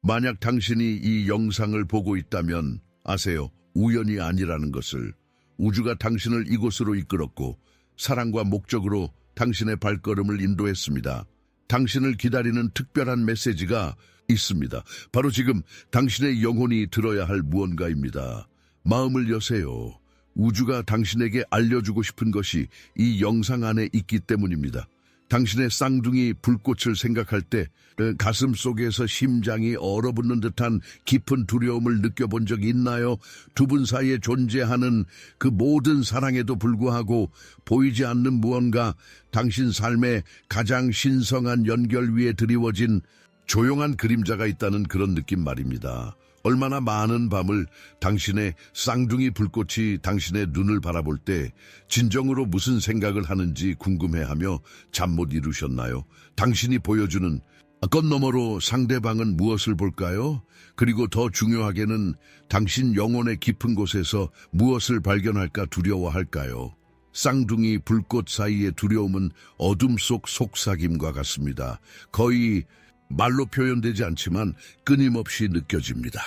만약 당신이 이 영상을 보고 있다면 아세요. 우연이 아니라는 것을. 우주가 당신을 이곳으로 이끌었고 사랑과 목적으로 당신의 발걸음을 인도했습니다. 당신을 기다리는 특별한 메시지가 있습니다. 바로 지금 당신의 영혼이 들어야 할 무언가입니다. 마음을 여세요. 우주가 당신에게 알려주고 싶은 것이 이 영상 안에 있기 때문입니다. 당신의 쌍둥이 불꽃을 생각할 때 가슴 속에서 심장이 얼어붙는 듯한 깊은 두려움을 느껴본 적이 있나요? 두 분 사이에 존재하는 그 모든 사랑에도 불구하고 보이지 않는 무언가, 당신 삶의 가장 신성한 연결 위에 드리워진 조용한 그림자가 있다는 그런 느낌 말입니다. 얼마나 많은 밤을 당신의 쌍둥이 불꽃이 당신의 눈을 바라볼 때 진정으로 무슨 생각을 하는지 궁금해하며 잠 못 이루셨나요? 당신이 보여주는 꽃 너머로 상대방은 무엇을 볼까요? 그리고 더 중요하게는 당신 영혼의 깊은 곳에서 무엇을 발견할까 두려워할까요? 쌍둥이 불꽃 사이의 두려움은 어둠 속 속삭임과 같습니다. 거의 말로 표현되지 않지만 끊임없이 느껴집니다.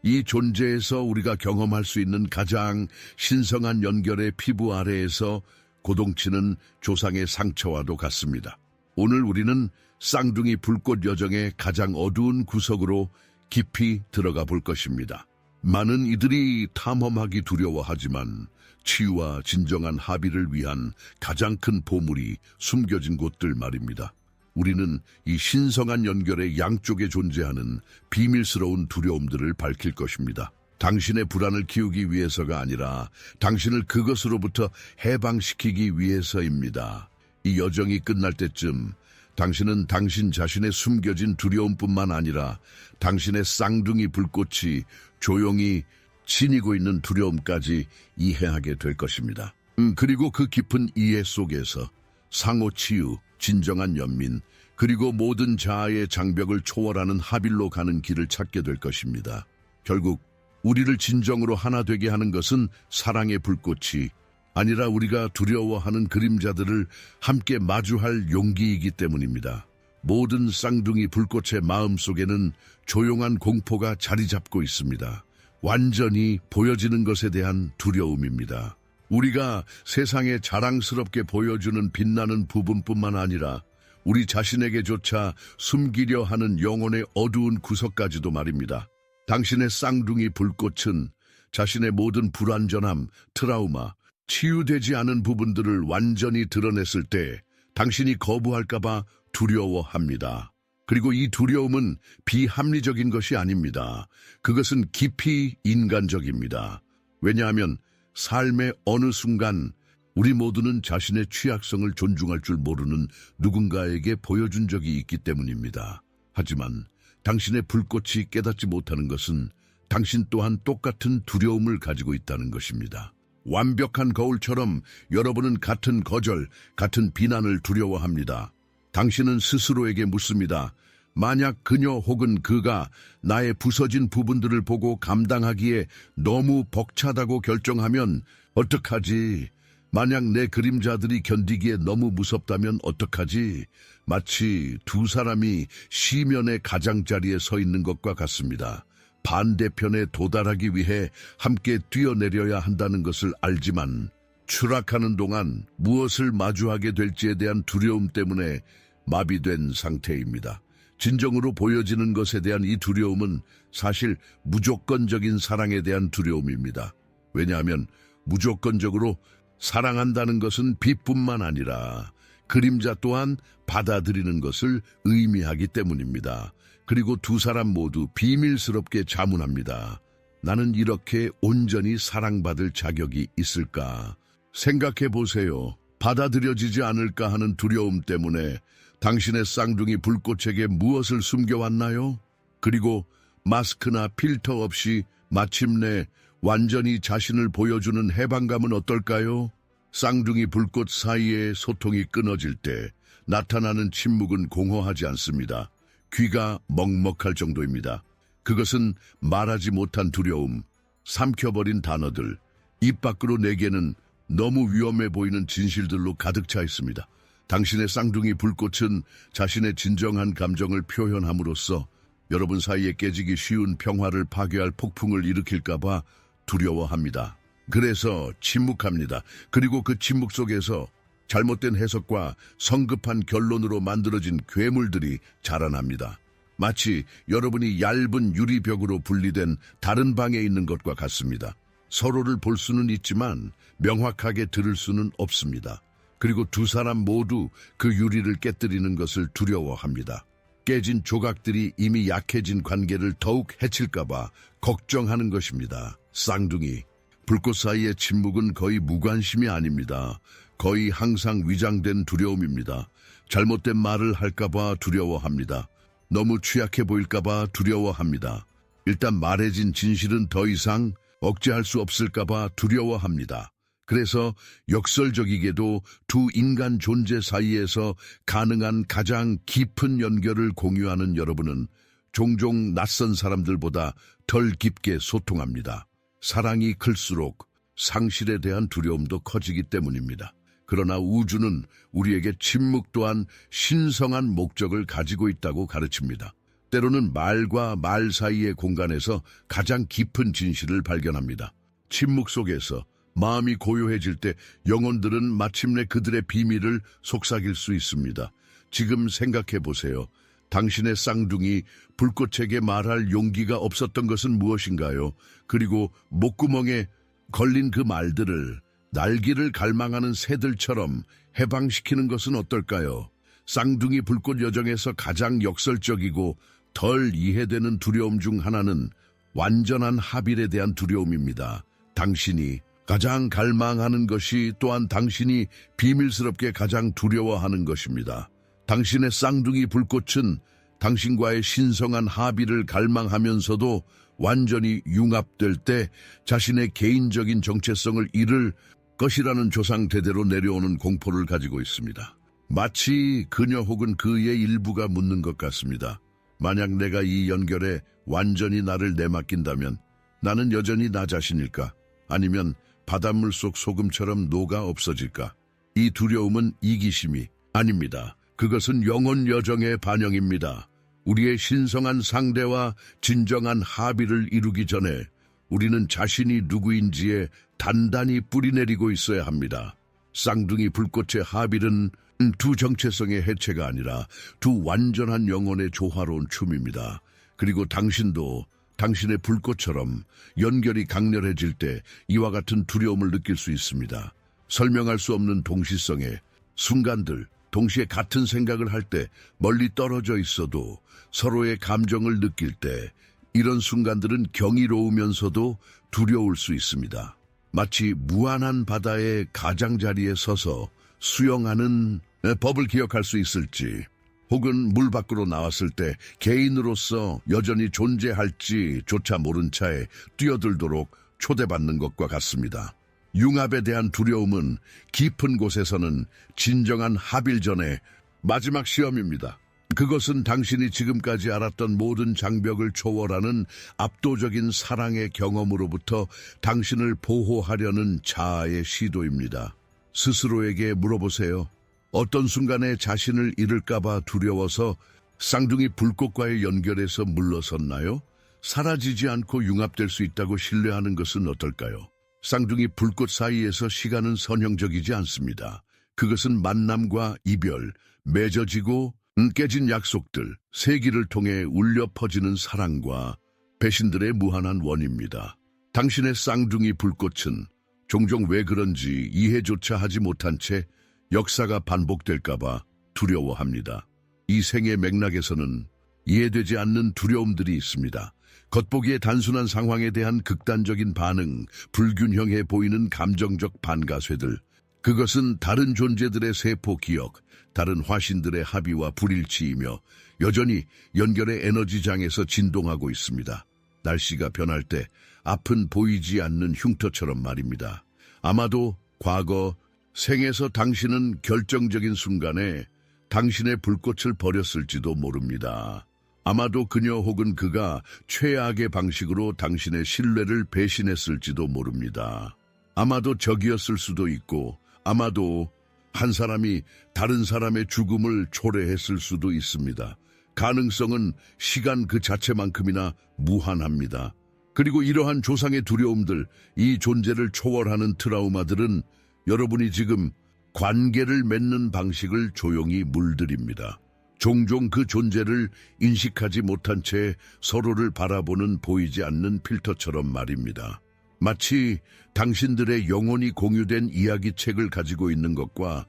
이 존재에서 우리가 경험할 수 있는 가장 신성한 연결의 피부 아래에서 고동치는 조상의 상처와도 같습니다. 오늘 우리는 쌍둥이 불꽃 여정의 가장 어두운 구석으로 깊이 들어가 볼 것입니다. 많은 이들이 탐험하기 두려워하지만 치유와 진정한 합의를 위한 가장 큰 보물이 숨겨진 곳들 말입니다. 우리는 이 신성한 연결의 양쪽에 존재하는 비밀스러운 두려움들을 밝힐 것입니다. 당신의 불안을 키우기 위해서가 아니라 당신을 그것으로부터 해방시키기 위해서입니다. 이 여정이 끝날 때쯤 당신은 당신 자신의 숨겨진 두려움뿐만 아니라 당신의 쌍둥이 불꽃이 조용히 지니고 있는 두려움까지 이해하게 될 것입니다. 그리고 그 깊은 이해 속에서 상호 치유, 진정한 연민, 그리고 모든 자아의 장벽을 초월하는 합일로 가는 길을 찾게 될 것입니다. 결국 우리를 진정으로 하나 되게 하는 것은 사랑의 불꽃이 아니라 우리가 두려워하는 그림자들을 함께 마주할 용기이기 때문입니다. 모든 쌍둥이 불꽃의 마음속에는 조용한 공포가 자리 잡고 있습니다. 완전히 보여지는 것에 대한 두려움입니다. 우리가 세상에 자랑스럽게 보여주는 빛나는 부분뿐만 아니라 우리 자신에게조차 숨기려 하는 영혼의 어두운 구석까지도 말입니다. 당신의 쌍둥이 불꽃은 자신의 모든 불완전함, 트라우마, 치유되지 않은 부분들을 완전히 드러냈을 때 당신이 거부할까봐 두려워합니다. 그리고 이 두려움은 비합리적인 것이 아닙니다. 그것은 깊이 인간적입니다. 왜냐하면 삶의 어느 순간 우리 모두는 자신의 취약성을 존중할 줄 모르는 누군가에게 보여준 적이 있기 때문입니다. 하지만 당신의 불꽃이 깨닫지 못하는 것은 당신 또한 똑같은 두려움을 가지고 있다는 것입니다. 완벽한 거울처럼 여러분은 같은 거절, 같은 비난을 두려워합니다. 당신은 스스로에게 묻습니다. 만약 그녀 혹은 그가 나의 부서진 부분들을 보고 감당하기에 너무 벅차다고 결정하면 어떡하지? 만약 내 그림자들이 견디기에 너무 무섭다면 어떡하지? 마치 두 사람이 시면의 가장자리에 서 있는 것과 같습니다. 반대편에 도달하기 위해 함께 뛰어내려야 한다는 것을 알지만 추락하는 동안 무엇을 마주하게 될지에 대한 두려움 때문에 마비된 상태입니다. 진정으로 보여지는 것에 대한 이 두려움은 사실 무조건적인 사랑에 대한 두려움입니다. 왜냐하면 무조건적으로 사랑한다는 것은 빛뿐만 아니라 그림자 또한 받아들이는 것을 의미하기 때문입니다. 그리고 두 사람 모두 비밀스럽게 자문합니다. 나는 이렇게 온전히 사랑받을 자격이 있을까? 생각해 보세요. 받아들여지지 않을까 하는 두려움 때문에 당신의 쌍둥이 불꽃에게 무엇을 숨겨왔나요? 그리고 마스크나 필터 없이 마침내 완전히 자신을 보여주는 해방감은 어떨까요? 쌍둥이 불꽃 사이에 소통이 끊어질 때 나타나는 침묵은 공허하지 않습니다. 귀가 먹먹할 정도입니다. 그것은 말하지 못한 두려움, 삼켜버린 단어들, 입 밖으로 내게는 너무 위험해 보이는 진실들로 가득 차 있습니다. 당신의 쌍둥이 불꽃은 자신의 진정한 감정을 표현함으로써 여러분 사이에 깨지기 쉬운 평화를 파괴할 폭풍을 일으킬까봐 두려워합니다. 그래서 침묵합니다. 그리고 그 침묵 속에서 잘못된 해석과 성급한 결론으로 만들어진 괴물들이 자라납니다. 마치 여러분이 얇은 유리벽으로 분리된 다른 방에 있는 것과 같습니다. 서로를 볼 수는 있지만 명확하게 들을 수는 없습니다. 그리고 두 사람 모두 그 유리를 깨뜨리는 것을 두려워합니다. 깨진 조각들이 이미 약해진 관계를 더욱 해칠까봐 걱정하는 것입니다. 쌍둥이, 불꽃 사이의 침묵은 거의 무관심이 아닙니다. 거의 항상 위장된 두려움입니다. 잘못된 말을 할까봐 두려워합니다. 너무 취약해 보일까봐 두려워합니다. 일단 말해진 진실은 더 이상 억제할 수 없을까봐 두려워합니다. 그래서 역설적이게도 두 인간 존재 사이에서 가능한 가장 깊은 연결을 공유하는 여러분은 종종 낯선 사람들보다 덜 깊게 소통합니다. 사랑이 클수록 상실에 대한 두려움도 커지기 때문입니다. 그러나 우주는 우리에게 침묵 또한 신성한 목적을 가지고 있다고 가르칩니다. 때로는 말과 말 사이의 공간에서 가장 깊은 진실을 발견합니다. 침묵 속에서 마음이 고요해질 때 영혼들은 마침내 그들의 비밀을 속삭일 수 있습니다. 지금 생각해 보세요. 당신의 쌍둥이 불꽃에게 말할 용기가 없었던 것은 무엇인가요? 그리고 목구멍에 걸린 그 말들을 날기를 갈망하는 새들처럼 해방시키는 것은 어떨까요? 쌍둥이 불꽃 여정에서 가장 역설적이고 덜 이해되는 두려움 중 하나는 완전한 합일에 대한 두려움입니다. 당신이 가장 갈망하는 것이 또한 당신이 비밀스럽게 가장 두려워하는 것입니다. 당신의 쌍둥이 불꽃은 당신과의 신성한 합의를 갈망하면서도 완전히 융합될 때 자신의 개인적인 정체성을 잃을 것이라는 조상 대대로 내려오는 공포를 가지고 있습니다. 마치 그녀 혹은 그의 일부가 묻는 것 같습니다. 만약 내가 이 연결에 완전히 나를 내맡긴다면 나는 여전히 나 자신일까? 아니면 바닷물 속 소금처럼 녹아 없어질까? 이 두려움은 이기심이 아닙니다. 그것은 영혼 여정의 반영입니다. 우리의 신성한 상대와 진정한 합의를 이루기 전에 우리는 자신이 누구인지에 단단히 뿌리내리고 있어야 합니다. 쌍둥이 불꽃의 합의는 두 정체성의 해체가 아니라 두 완전한 영혼의 조화로운 춤입니다. 그리고 당신도 당신의 불꽃처럼 연결이 강렬해질 때 이와 같은 두려움을 느낄 수 있습니다. 설명할 수 없는 동시성의 순간들, 동시에 같은 생각을 할 때 멀리 떨어져 있어도 서로의 감정을 느낄 때 이런 순간들은 경이로우면서도 두려울 수 있습니다. 마치 무한한 바다의 가장자리에 서서 수영하는 법을 기억할 수 있을지, 혹은 물 밖으로 나왔을 때 개인으로서 여전히 존재할지조차 모른 차에 뛰어들도록 초대받는 것과 같습니다. 융합에 대한 두려움은 깊은 곳에서는 진정한 합일 전의 마지막 시험입니다. 그것은 당신이 지금까지 알았던 모든 장벽을 초월하는 압도적인 사랑의 경험으로부터 당신을 보호하려는 자아의 시도입니다. 스스로에게 물어보세요. 어떤 순간에 자신을 잃을까봐 두려워서 쌍둥이 불꽃과의 연결에서 물러섰나요? 사라지지 않고 융합될 수 있다고 신뢰하는 것은 어떨까요? 쌍둥이 불꽃 사이에서 시간은 선형적이지 않습니다. 그것은 만남과 이별, 맺어지고 깨진 약속들, 세기를 통해 울려 퍼지는 사랑과 배신들의 무한한 원입니다. 당신의 쌍둥이 불꽃은 종종 왜 그런지 이해조차 하지 못한 채 역사가 반복될까봐 두려워합니다. 이 생의 맥락에서는 이해되지 않는 두려움들이 있습니다. 겉보기에 단순한 상황에 대한 극단적인 반응, 불균형해 보이는 감정적 반가쇠들. 그것은 다른 존재들의 세포 기억, 다른 화신들의 합의와 불일치이며 여전히 연결의 에너지장에서 진동하고 있습니다. 날씨가 변할 때 앞은 보이지 않는 흉터처럼 말입니다. 아마도 과거 생에서 당신은 결정적인 순간에 당신의 불꽃을 버렸을지도 모릅니다. 아마도 그녀 혹은 그가 최악의 방식으로 당신의 신뢰를 배신했을지도 모릅니다. 아마도 적이었을 수도 있고, 아마도 한 사람이 다른 사람의 죽음을 초래했을 수도 있습니다. 가능성은 시간 그 자체만큼이나 무한합니다. 그리고 이러한 조상의 두려움들, 이 존재를 초월하는 트라우마들은 여러분이 지금 관계를 맺는 방식을 조용히 물들입니다. 종종 그 존재를 인식하지 못한 채 서로를 바라보는 보이지 않는 필터처럼 말입니다. 마치 당신들의 영혼이 공유된 이야기책을 가지고 있는 것과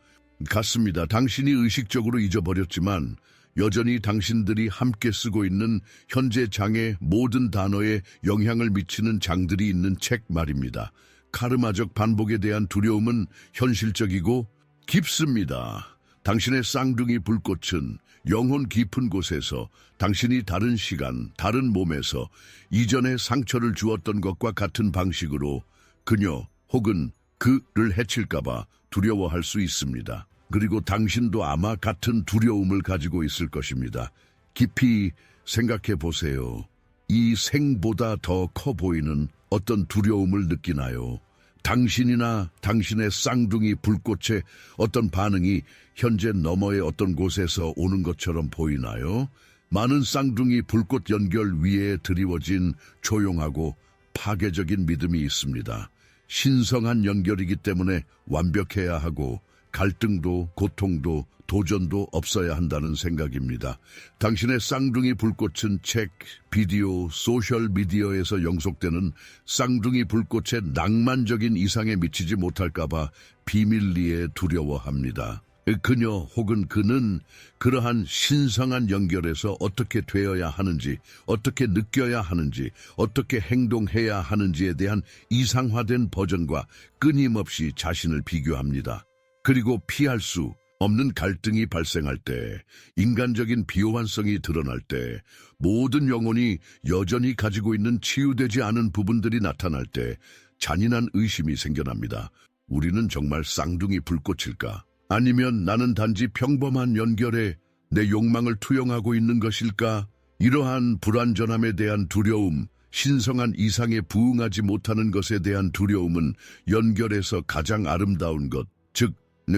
같습니다. 당신이 의식적으로 잊어버렸지만 여전히 당신들이 함께 쓰고 있는 현재 장의 모든 단어에 영향을 미치는 장들이 있는 책 말입니다. 카르마적 반복에 대한 두려움은 현실적이고 깊습니다. 당신의 쌍둥이 불꽃은 영혼 깊은 곳에서 당신이 다른 시간, 다른 몸에서 이전에 상처를 주었던 것과 같은 방식으로 그녀 혹은 그를 해칠까봐 두려워할 수 있습니다. 그리고 당신도 아마 같은 두려움을 가지고 있을 것입니다. 깊이 생각해 보세요. 이 생보다 더 커 보이는 어떤 두려움을 느끼나요? 당신이나 당신의 쌍둥이 불꽃의 어떤 반응이 현재 너머의 어떤 곳에서 오는 것처럼 보이나요? 많은 쌍둥이 불꽃 연결 위에 드리워진 조용하고 파괴적인 믿음이 있습니다. 신성한 연결이기 때문에 완벽해야 하고 갈등도 고통도 도전도 없어야 한다는 생각입니다. 당신의 쌍둥이 불꽃은 책, 비디오, 소셜미디어에서 영속되는 쌍둥이 불꽃의 낭만적인 이상에 미치지 못할까봐 비밀리에 두려워합니다. 그녀 혹은 그는 그러한 신성한 연결에서 어떻게 되어야 하는지, 어떻게 느껴야 하는지, 어떻게 행동해야 하는지에 대한 이상화된 버전과 끊임없이 자신을 비교합니다. 그리고 피할 수 없는 갈등이 발생할 때, 인간적인 비호환성이 드러날 때, 모든 영혼이 여전히 가지고 있는 치유되지 않은 부분들이 나타날 때 잔인한 의심이 생겨납니다. 우리는 정말 쌍둥이 불꽃일까? 아니면 나는 단지 평범한 연결에 내 욕망을 투영하고 있는 것일까? 이러한 불완전함에 대한 두려움, 신성한 이상에 부응하지 못하는 것에 대한 두려움은 연결에서 가장 아름다운 것, 즉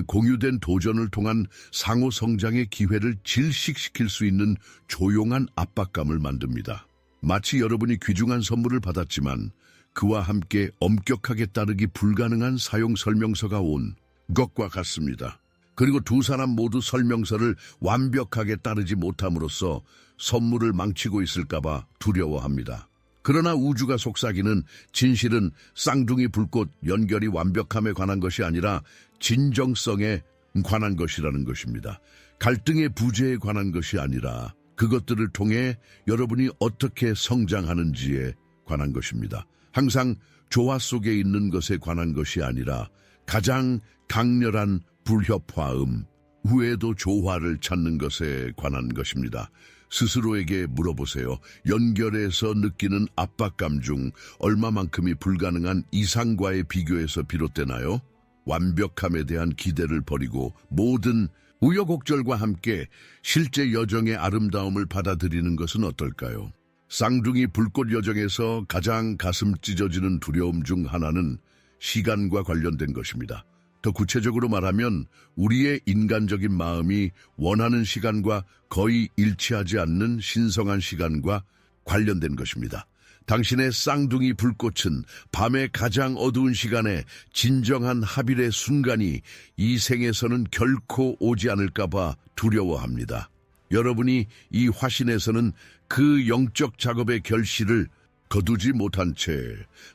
공유된 도전을 통한 상호 성장의 기회를 질식시킬 수 있는 조용한 압박감을 만듭니다. 마치 여러분이 귀중한 선물을 받았지만 그와 함께 엄격하게 따르기 불가능한 사용 설명서가 온 것과 같습니다. 그리고 두 사람 모두 설명서를 완벽하게 따르지 못함으로써 선물을 망치고 있을까봐 두려워합니다. 그러나 우주가 속삭이는 진실은 쌍둥이 불꽃 연결이 완벽함에 관한 것이 아니라 진정성에 관한 것이라는 것입니다. 갈등의 부재에 관한 것이 아니라 그것들을 통해 여러분이 어떻게 성장하는지에 관한 것입니다. 항상 조화 속에 있는 것에 관한 것이 아니라 가장 강렬한 불협화음, 후에도 조화를 찾는 것에 관한 것입니다. 스스로에게 물어보세요. 연결에서 느끼는 압박감 중 얼마만큼이 불가능한 이상과의 비교에서 비롯되나요? 완벽함에 대한 기대를 버리고 모든 우여곡절과 함께 실제 여정의 아름다움을 받아들이는 것은 어떨까요? 쌍둥이 불꽃 여정에서 가장 가슴 찢어지는 두려움 중 하나는 시간과 관련된 것입니다. 더 구체적으로 말하면 우리의 인간적인 마음이 원하는 시간과 거의 일치하지 않는 신성한 시간과 관련된 것입니다. 당신의 쌍둥이 불꽃은 밤의 가장 어두운 시간에 진정한 합일의 순간이 이 생에서는 결코 오지 않을까봐 두려워합니다. 여러분이 이 화신에서는 그 영적 작업의 결실을 거두지 못한 채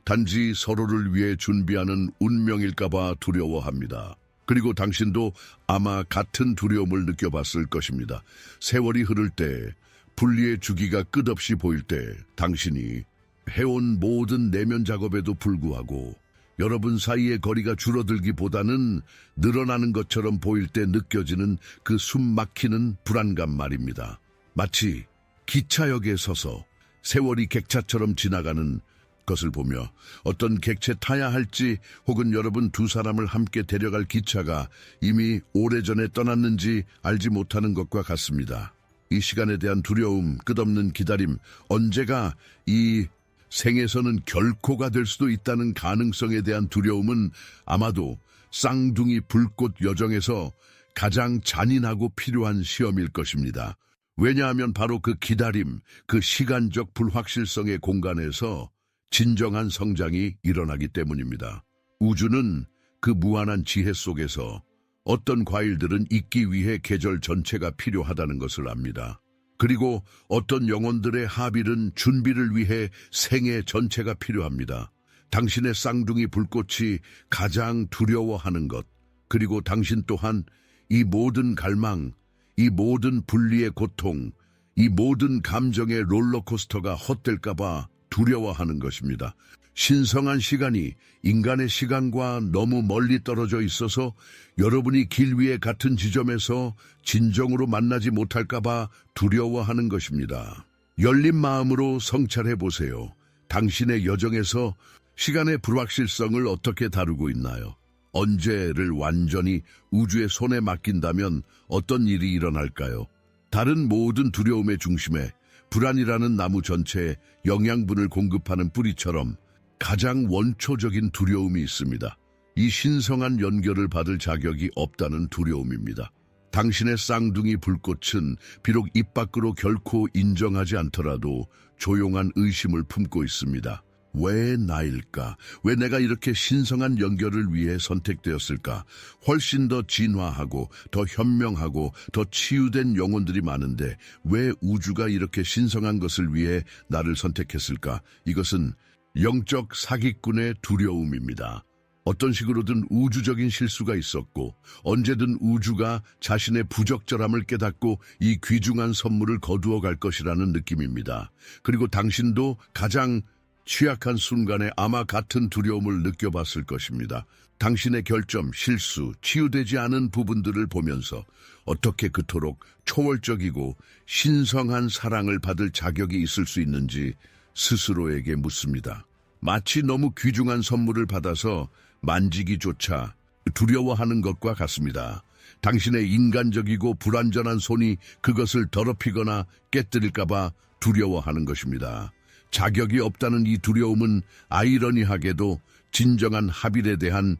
단지 서로를 위해 준비하는 운명일까봐 두려워합니다. 그리고 당신도 아마 같은 두려움을 느껴봤을 것입니다. 세월이 흐를 때, 분리의 주기가 끝없이 보일 때 당신이 해온 모든 내면 작업에도 불구하고 여러분 사이의 거리가 줄어들기보다는 늘어나는 것처럼 보일 때 느껴지는 그 숨막히는 불안감 말입니다. 마치 기차역에 서서 세월이 객차처럼 지나가는 것을 보며 어떤 객체 타야 할지 혹은 여러분 두 사람을 함께 데려갈 기차가 이미 오래전에 떠났는지 알지 못하는 것과 같습니다. 이 시간에 대한 두려움, 끝없는 기다림, 언제가 이 생에서는 결코가 될 수도 있다는 가능성에 대한 두려움은 아마도 쌍둥이 불꽃 여정에서 가장 잔인하고 필요한 시험일 것입니다. 왜냐하면 바로 그 기다림, 그 시간적 불확실성의 공간에서 진정한 성장이 일어나기 때문입니다. 우주는 그 무한한 지혜 속에서 어떤 과일들은 익기 위해 계절 전체가 필요하다는 것을 압니다. 그리고 어떤 영혼들의 하빌은 준비를 위해 생애 전체가 필요합니다. 당신의 쌍둥이 불꽃이 가장 두려워하는 것, 그리고 당신 또한 이 모든 갈망, 이 모든 분리의 고통, 이 모든 감정의 롤러코스터가 헛될까봐 두려워하는 것입니다. 신성한 시간이 인간의 시간과 너무 멀리 떨어져 있어서 여러분이 길 위에 같은 지점에서 진정으로 만나지 못할까봐 두려워하는 것입니다. 열린 마음으로 성찰해 보세요. 당신의 여정에서 시간의 불확실성을 어떻게 다루고 있나요? 언제를 완전히 우주의 손에 맡긴다면 어떤 일이 일어날까요? 다른 모든 두려움의 중심에 불안이라는 나무 전체에 영양분을 공급하는 뿌리처럼 가장 원초적인 두려움이 있습니다. 이 신성한 연결을 받을 자격이 없다는 두려움입니다. 당신의 쌍둥이 불꽃은 비록 입 밖으로 결코 인정하지 않더라도 조용한 의심을 품고 있습니다. 왜 나일까? 왜 내가 이렇게 신성한 연결을 위해 선택되었을까? 훨씬 더 진화하고 더 현명하고 더 치유된 영혼들이 많은데 왜 우주가 이렇게 신성한 것을 위해 나를 선택했을까? 이것은 영적 사기꾼의 두려움입니다. 어떤 식으로든 우주적인 실수가 있었고 언제든 우주가 자신의 부적절함을 깨닫고 이 귀중한 선물을 거두어 갈 것이라는 느낌입니다. 그리고 당신도 가장 취약한 순간에 아마 같은 두려움을 느껴봤을 것입니다. 당신의 결점, 실수, 치유되지 않은 부분들을 보면서 어떻게 그토록 초월적이고 신성한 사랑을 받을 자격이 있을 수 있는지 스스로에게 묻습니다. 마치 너무 귀중한 선물을 받아서 만지기조차 두려워하는 것과 같습니다. 당신의 인간적이고 불완전한 손이 그것을 더럽히거나 깨뜨릴까봐 두려워하는 것입니다. 자격이 없다는 이 두려움은 아이러니하게도 진정한 하빌에 대한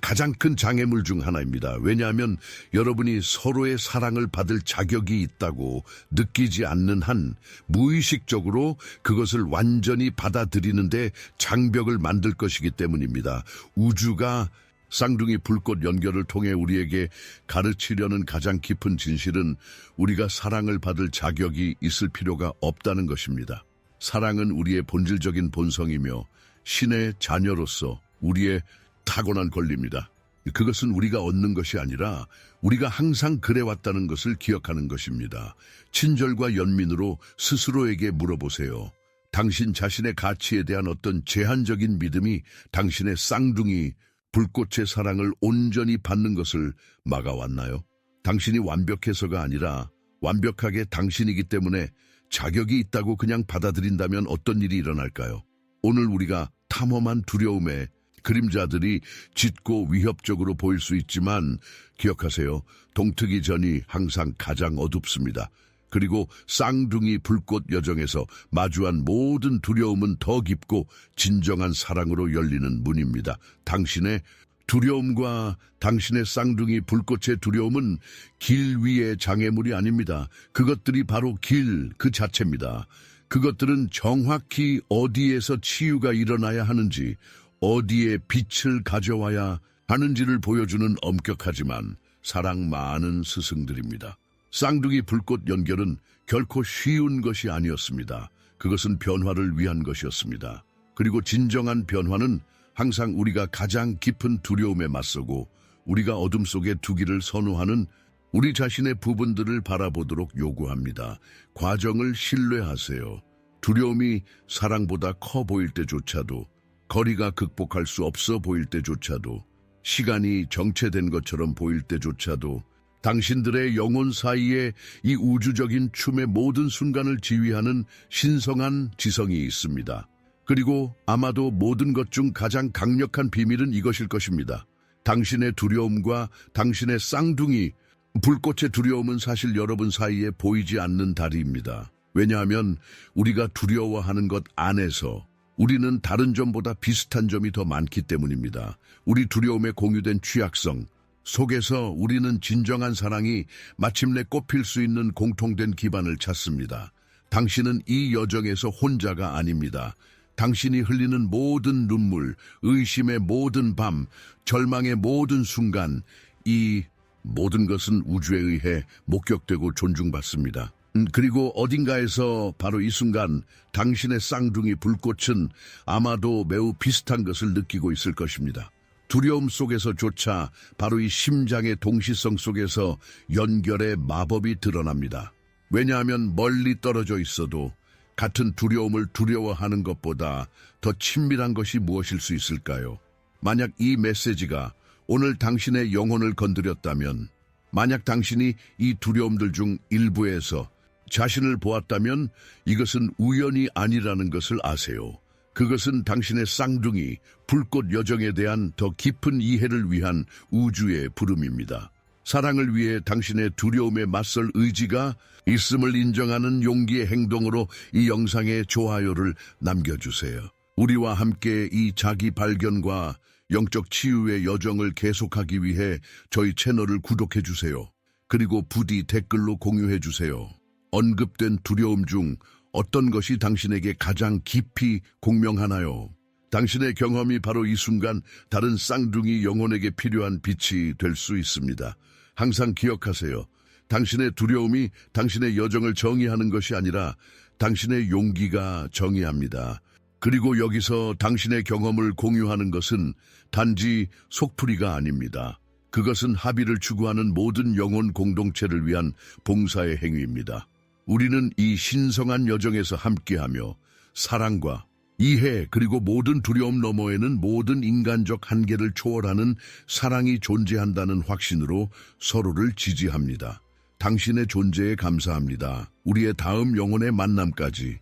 가장 큰 장애물 중 하나입니다. 왜냐하면 여러분이 서로의 사랑을 받을 자격이 있다고 느끼지 않는 한 무의식적으로 그것을 완전히 받아들이는데 장벽을 만들 것이기 때문입니다. 우주가 쌍둥이 불꽃 연결을 통해 우리에게 가르치려는 가장 깊은 진실은 우리가 사랑을 받을 자격이 있을 필요가 없다는 것입니다. 사랑은 우리의 본질적인 본성이며 신의 자녀로서 우리의 타고난 권리입니다. 그것은 우리가 얻는 것이 아니라 우리가 항상 그래왔다는 것을 기억하는 것입니다. 친절과 연민으로 스스로에게 물어보세요. 당신 자신의 가치에 대한 어떤 제한적인 믿음이 당신의 쌍둥이 불꽃의 사랑을 온전히 받는 것을 막아왔나요? 당신이 완벽해서가 아니라 완벽하게 당신이기 때문에 자격이 있다고 그냥 받아들인다면 어떤 일이 일어날까요? 오늘 우리가 탐험한 두려움에 그림자들이 짙고 위협적으로 보일 수 있지만 기억하세요. 동트기 전이 항상 가장 어둡습니다. 그리고 쌍둥이 불꽃 여정에서 마주한 모든 두려움은 더 깊고 진정한 사랑으로 열리는 문입니다. 당신의 두려움과 당신의 쌍둥이 불꽃의 두려움은 길 위의 장애물이 아닙니다. 그것들이 바로 길 그 자체입니다. 그것들은 정확히 어디에서 치유가 일어나야 하는지, 어디에 빛을 가져와야 하는지를 보여주는 엄격하지만 사랑 많은 스승들입니다. 쌍둥이 불꽃 연결은 결코 쉬운 것이 아니었습니다. 그것은 변화를 위한 것이었습니다. 그리고 진정한 변화는 항상 우리가 가장 깊은 두려움에 맞서고 우리가 어둠 속에 두기를 선호하는 우리 자신의 부분들을 바라보도록 요구합니다. 과정을 신뢰하세요. 두려움이 사랑보다 커 보일 때조차도, 거리가 극복할 수 없어 보일 때조차도, 시간이 정체된 것처럼 보일 때조차도 당신들의 영혼 사이에 이 우주적인 춤의 모든 순간을 지휘하는 신성한 지성이 있습니다. 그리고 아마도 모든 것 중 가장 강력한 비밀은 이것일 것입니다. 당신의 두려움과 당신의 쌍둥이 불꽃의 두려움은 사실 여러분 사이에 보이지 않는 다리입니다. 왜냐하면 우리가 두려워하는 것 안에서 우리는 다른 점보다 비슷한 점이 더 많기 때문입니다. 우리 두려움에 공유된 취약성, 속에서 우리는 진정한 사랑이 마침내 꽃필 수 있는 공통된 기반을 찾습니다. 당신은 이 여정에서 혼자가 아닙니다. 당신이 흘리는 모든 눈물, 의심의 모든 밤, 절망의 모든 순간, 이 모든 것은 우주에 의해 목격되고 존중받습니다. 그리고 어딘가에서 바로 이 순간 당신의 쌍둥이 불꽃은 아마도 매우 비슷한 것을 느끼고 있을 것입니다. 두려움 속에서조차 바로 이 심장의 동시성 속에서 연결의 마법이 드러납니다. 왜냐하면 멀리 떨어져 있어도 같은 두려움을 두려워하는 것보다 더 친밀한 것이 무엇일 수 있을까요? 만약 이 메시지가 오늘 당신의 영혼을 건드렸다면, 만약 당신이 이 두려움들 중 일부에서 자신을 보았다면 이것은 우연이 아니라는 것을 아세요. 그것은 당신의 쌍둥이, 불꽃 여정에 대한 더 깊은 이해를 위한 우주의 부름입니다. 사랑을 위해 당신의 두려움에 맞설 의지가 있음을 인정하는 용기의 행동으로 이 영상에 좋아요를 남겨주세요. 우리와 함께 이 자기 발견과 영적 치유의 여정을 계속하기 위해 저희 채널을 구독해주세요. 그리고 부디 댓글로 공유해주세요. 언급된 두려움 중 어떤 것이 당신에게 가장 깊이 공명하나요? 당신의 경험이 바로 이 순간 다른 쌍둥이 영혼에게 필요한 빛이 될 수 있습니다. 항상 기억하세요. 당신의 두려움이 당신의 여정을 정의하는 것이 아니라 당신의 용기가 정의합니다. 그리고 여기서 당신의 경험을 공유하는 것은 단지 속풀이가 아닙니다. 그것은 합의를 추구하는 모든 영혼 공동체를 위한 봉사의 행위입니다. 우리는 이 신성한 여정에서 함께하며 사랑과 이해 그리고 모든 두려움 너머에는 모든 인간적 한계를 초월하는 사랑이 존재한다는 확신으로 서로를 지지합니다. 당신의 존재에 감사합니다. 우리의 다음 영혼의 만남까지.